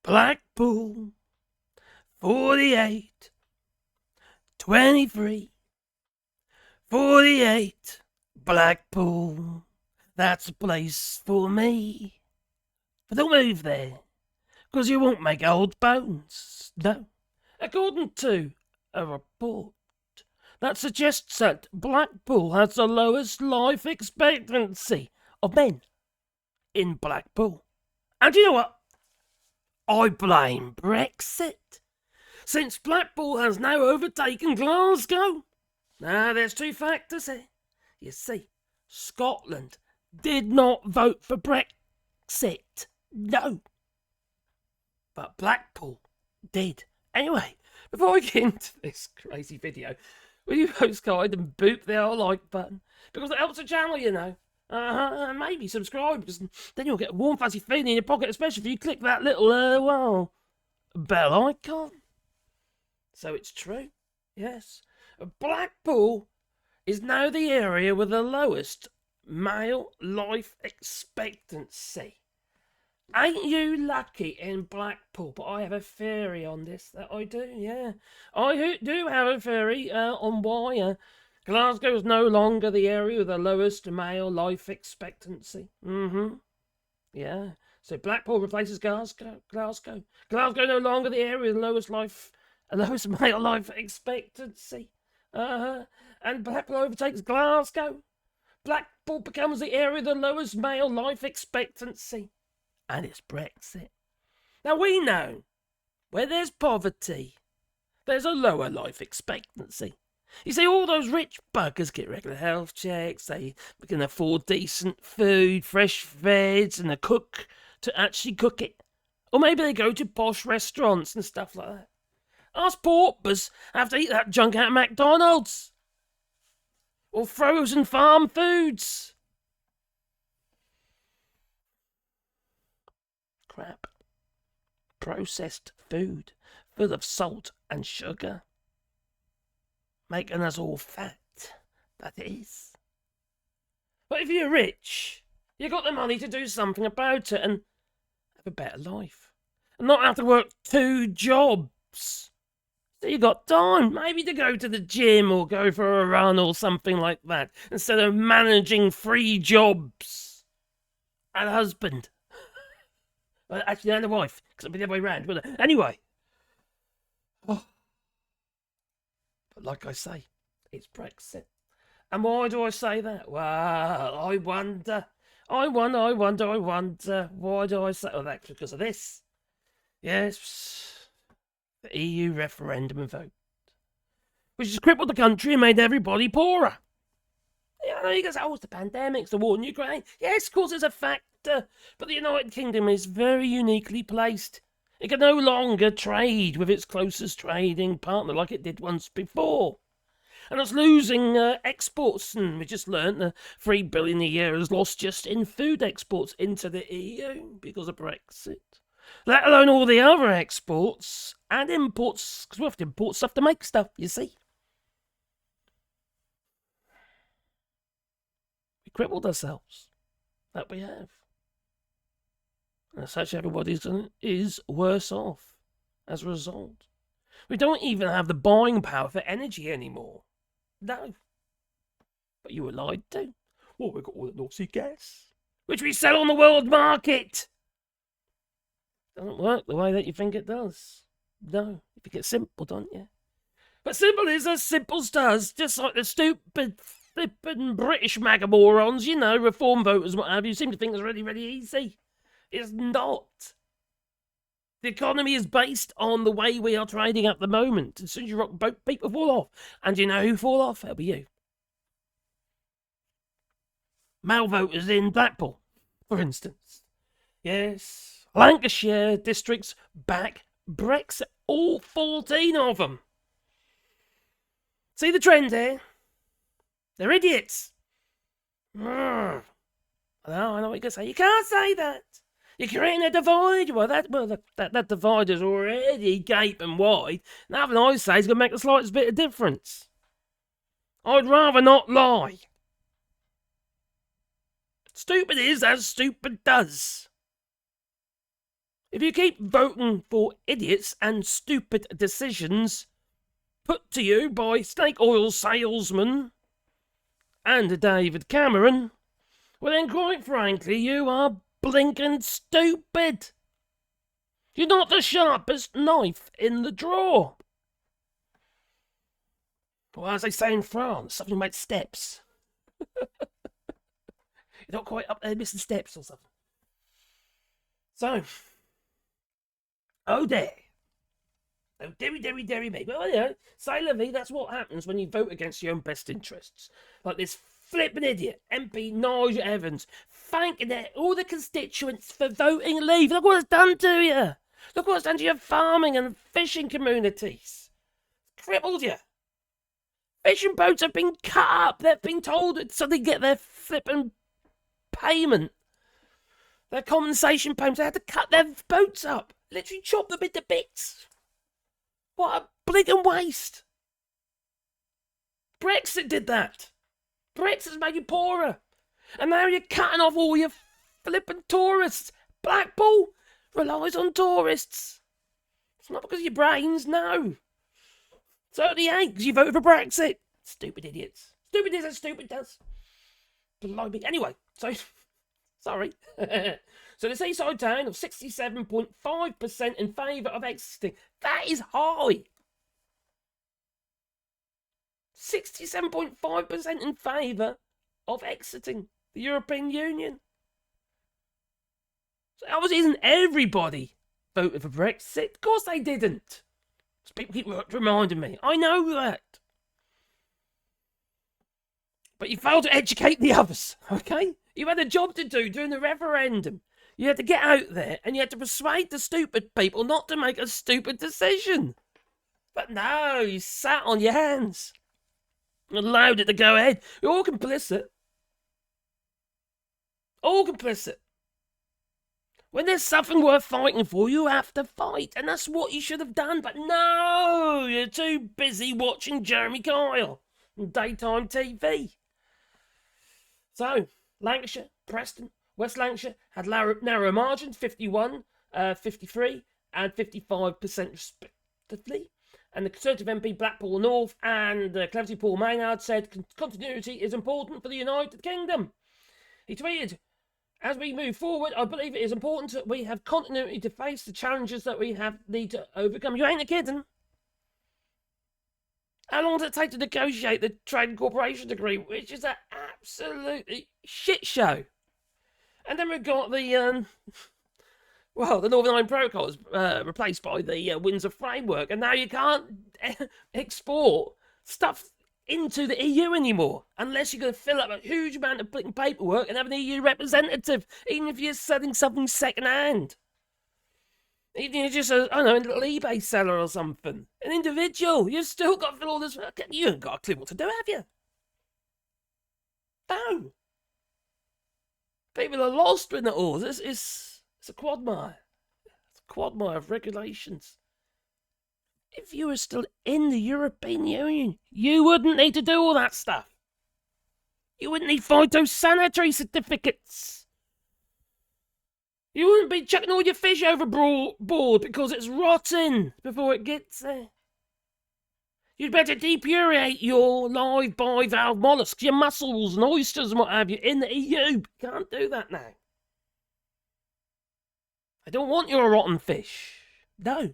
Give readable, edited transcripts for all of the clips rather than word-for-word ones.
Blackpool, 48, 23, 48, Blackpool. That's a place for me. But don't move there, 'cause you won't make old bones. No. According to a report that suggests that Blackpool has the lowest life expectancy of men in Blackpool. And you know what? I blame Brexit, since Blackpool has now overtaken Glasgow. Now, there's two factors here. You see, Scotland did not vote for Brexit. No. But Blackpool did. Anyway, before I get into this crazy video, will you post kind and boop the old like button? Because it helps the channel, you know. And maybe subscribe, because then you'll get a warm, fuzzy feeling in your pocket, especially if you click that little, bell icon. So it's true. Yes. Blackpool is now the area with the lowest male life expectancy. Ain't you lucky in Blackpool? But I have a theory on this, that I do, yeah. I do have a theory on why Glasgow is no longer the area with the lowest male life expectancy. Yeah. So Blackpool replaces Glasgow. Glasgow no longer the area with the lowest male life expectancy. And Blackpool overtakes Glasgow. Blackpool becomes the area with the lowest male life expectancy. And it's Brexit. Now we know where there's poverty, there's a lower life expectancy. You see, all those rich buggers get regular health checks, they can afford decent food, fresh veg, and a cook to actually cook it. Or maybe they go to posh restaurants and stuff like that. Us paupers have to eat that junk at McDonald's. Or frozen farm foods. Crap. Processed food full of salt and sugar. Making us all fat, that is. But if you're rich, you got the money to do something about it and have a better life. And not have to work 2 jobs. So you got time, maybe to go to the gym or go for a run or something like that, instead of managing 3 jobs. And a husband. Well, actually, and a wife, because it'd be the other way around, wouldn't it? Anyway. Oh. But like I say, it's Brexit. And why do I say that? Well, I wonder. Why do I say? Oh, that's because of this. Yes, the EU referendum vote, which has crippled the country and made everybody poorer. Yeah, I know you guys say, oh, it's the pandemics, the war in Ukraine. Yes, of course, it's a factor. But the United Kingdom is very uniquely placed. It can no longer trade with its closest trading partner like it did once before. And it's losing exports, and we just learned that $3 billion a year is lost just in food exports into the EU because of Brexit. Let alone all the other exports and imports, because we have to import stuff to make stuff, you see. We crippled ourselves. That we have. And as such, everybody is worse off as a result. We don't even have the buying power for energy anymore. No. But you were lied to. Well, we've got all the North Sea gas, which we sell on the world market. Doesn't work the way that you think it does. No, you think it's simple, don't you? But simple is as simple does, just like the stupid, flippin' British MAGA morons, you know, reform voters, what have you, seem to think it's really, really easy. It's not. The economy is based on the way we are trading at the moment. As soon as you rock boat, people fall off. And you know who fall off? It'll be you. Male voters in Blackpool, for instance. Yes. Lancashire districts back Brexit. All 14 of them. See the trend here? They're idiots. I know what you're going to say. You can't say that. You're creating a divide. Well, that divide is already gaping wide. Nothing I say is going to make the slightest bit of difference. I'd rather not lie. Stupid is as stupid does. If you keep voting for idiots and stupid decisions put to you by snake oil salesmen and David Cameron, well then, quite frankly, you are blinking stupid. You're not the sharpest knife in the drawer. Well, as they say in France, something about steps. You're not quite up there missing steps or something. So, oh dear. Oh, dearie me. Well, you know, say la vie, that's what happens when you vote against your own best interests. Like this flippin' idiot, MP Nigel Evans, thanking all the constituents for voting leave. Look what it's done to you. Look what it's done to your farming and fishing communities. It's crippled you. Fishing boats have been cut up. They've been told so they get their flippin' payment. Their compensation payments. They had to cut their boats up. Literally chop them into bits. What a blinking waste. Brexit did that. Brexit's made you poorer. And now you're cutting off all your flippin' tourists. Blackpool relies on tourists. It's not because of your brains, no. Certainly ain't, because you voted for Brexit. Stupid idiots. Stupid is as stupid does. Blimey. Anyway, so... Sorry. So the seaside town of 67.5% in favour of exiting. That is high. 67.5% in favour of exiting the European Union. So obviously isn't everybody voted for Brexit? Of course they didn't. People keep reminding me. I know that. But you failed to educate the others, okay? You had a job to do during the referendum. You had to get out there and you had to persuade the stupid people not to make a stupid decision. But no, you sat on your hands and allowed it to go ahead. You're all complicit. All complicit. When there's something worth fighting for, you have to fight. And that's what you should have done. But no, you're too busy watching Jeremy Kyle on daytime TV. So, Lancashire, Preston, West Lancashire had narrow margins, 51, 53 and 55% respectively. And the Conservative MP Blackpool North and Cleverly Paul Maynard said continuity is important for the United Kingdom. He tweeted, as we move forward, I believe it is important that we have continuity to face the challenges that we need to overcome. You ain't a kidding. How long does it take to negotiate the Trade and Cooperation Agreement, which is an absolutely shit show? And then we've got the, the Northern Ireland Protocol is replaced by the Windsor Framework, and now you can't export stuff into the EU anymore, unless you're going to fill up a huge amount of paperwork and have an EU representative, even if you're selling something second-hand. Even if you're just a little eBay seller or something. An individual. You've still got to fill all this... You haven't got a clue what to do, have you? No. People are lost in it all. It's a quagmire. It's a quagmire of regulations. If you were still in the European Union, you wouldn't need to do all that stuff. You wouldn't need phytosanitary certificates. You wouldn't be chucking all your fish overboard because it's rotten before it gets there. You'd better depurate your live bivalve mollusks, your mussels and oysters and what have you in the EU. You can't do that now. I don't want your rotten fish. No.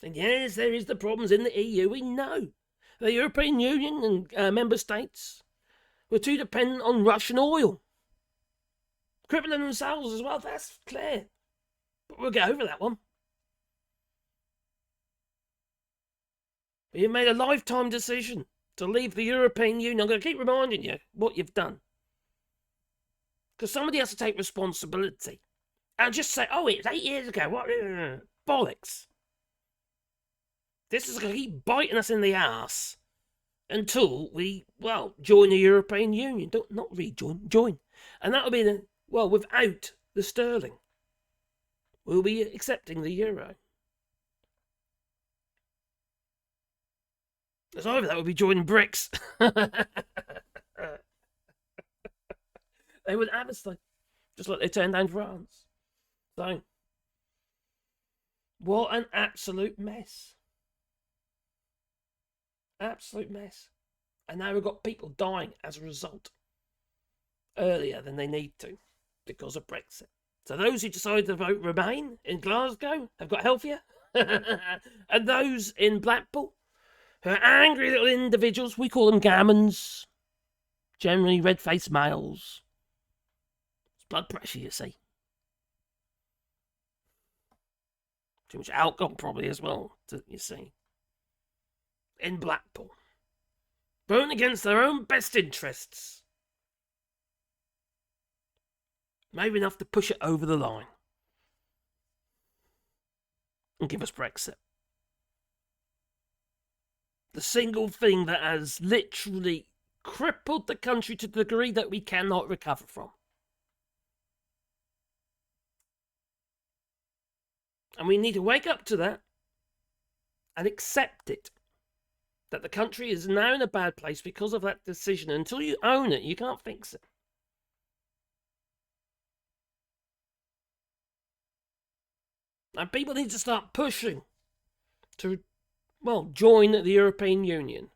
And yes, there is the problems in the EU, we know. The European Union and member states were too dependent on Russian oil. Crippling themselves as well, that's clear. But we'll get over that one. But you've made a lifetime decision to leave the European Union. I'm going to keep reminding you what you've done. Because somebody has to take responsibility. And just say, oh, it's 8 years ago. What? Bollocks. This is going to keep biting us in the arse until we, join the European Union. Not rejoin, join. And that'll be without the sterling. We'll be accepting the euro. As either that would be joining BRICS. They would have us like, just like they turned down France. So, what an absolute mess. Absolute mess. And now we've got people dying as a result earlier than they need to because of Brexit. So those who decided to vote Remain in Glasgow have got healthier. And those in Blackpool who are angry little individuals, we call them gammons, generally red-faced males. It's blood pressure, you see. Too much alcohol probably as well, you see. In Blackpool. Voting against their own best interests. Maybe enough to push it over the line. And give us Brexit. The single thing that has literally crippled the country to the degree that we cannot recover from. And we need to wake up to that and accept it. That the country is now in a bad place because of that decision. Until you own it, you can't fix it. And people need to start pushing to, join the European Union.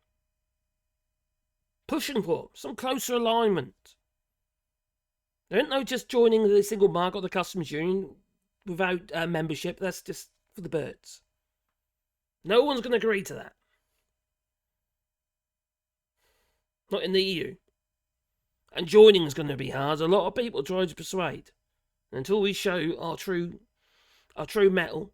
Pushing for some closer alignment. There ain't no just joining the single market or the customs union without membership. That's just for the birds. No one's going to agree to that. Not in the EU. And joining is going to be hard. A lot of people try to persuade. Until we show our true mettle,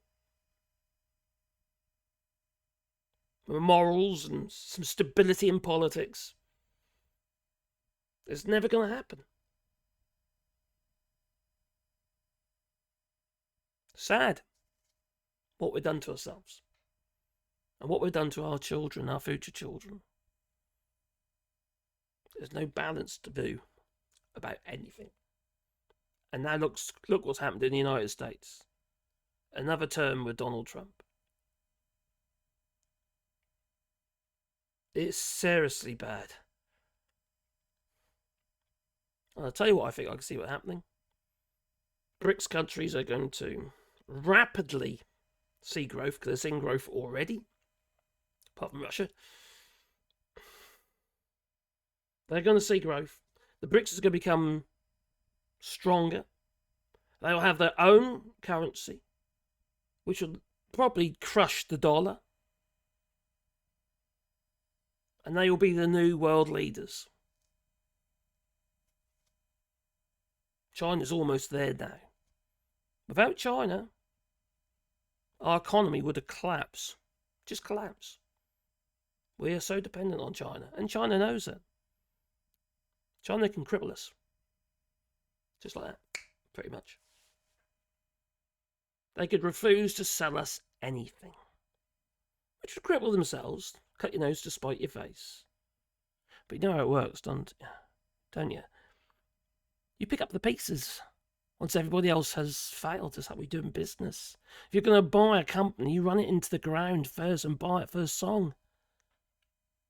morals and some stability in politics, it's never going to happen. Sad what we've done to ourselves. And what we've done to our children, our future children. There's no balance to do about anything. And now look what's happened in the United States. Another term with Donald Trump. It's seriously bad. I'll tell you what I think I can see what's happening. BRICS countries are going to rapidly see growth, because they're seeing growth already, apart from Russia. They're going to see growth. The BRICS is going to become stronger. They will have their own currency, which will probably crush the dollar. And they will be the new world leaders. China's almost there now. Without China, our economy would have collapsed. Just collapse. We are so dependent on China. And China knows it. China can cripple us. Just like that. Pretty much. They could refuse to sell us anything. Which would cripple themselves. Cut your nose to spite your face. But you know how it works, don't you? You pick up the pieces once everybody else has failed. That's how we do in business. If you're going to buy a company, you run it into the ground first and buy it first song.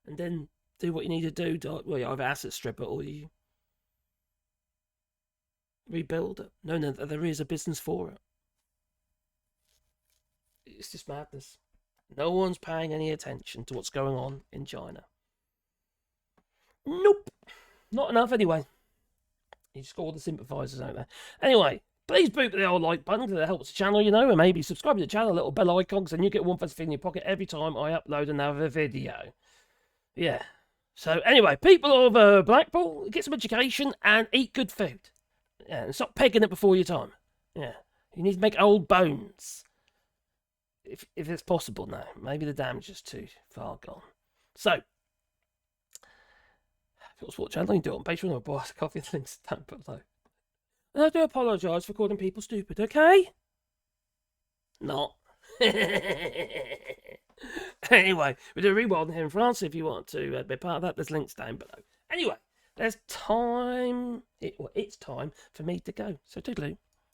And then do what you need to do. You either asset strip it or you rebuild it. No, there is a business for it. It's just madness. No one's paying any attention to what's going on in China. Nope. Not enough anyway. You just got all the sympathisers out there. Anyway, please boot the old like button because it helps the channel, and maybe subscribe to the channel, little bell icon, because then you get one first thing in your pocket every time I upload another video. Yeah. So anyway, people of Blackpool, get some education and eat good food. Yeah, and stop pegging it before your time. Yeah. You need to make old bones. If it's possible now. Maybe the damage is too far gone. So, if you want to support the channel, you can do it on Patreon or buy coffee, links down below. And I do apologise for calling people stupid, okay? Not. Anyway, we do a rewild here in France. If you want to be part of that, there's links down below. Anyway, it's time for me to go. So toodaloo.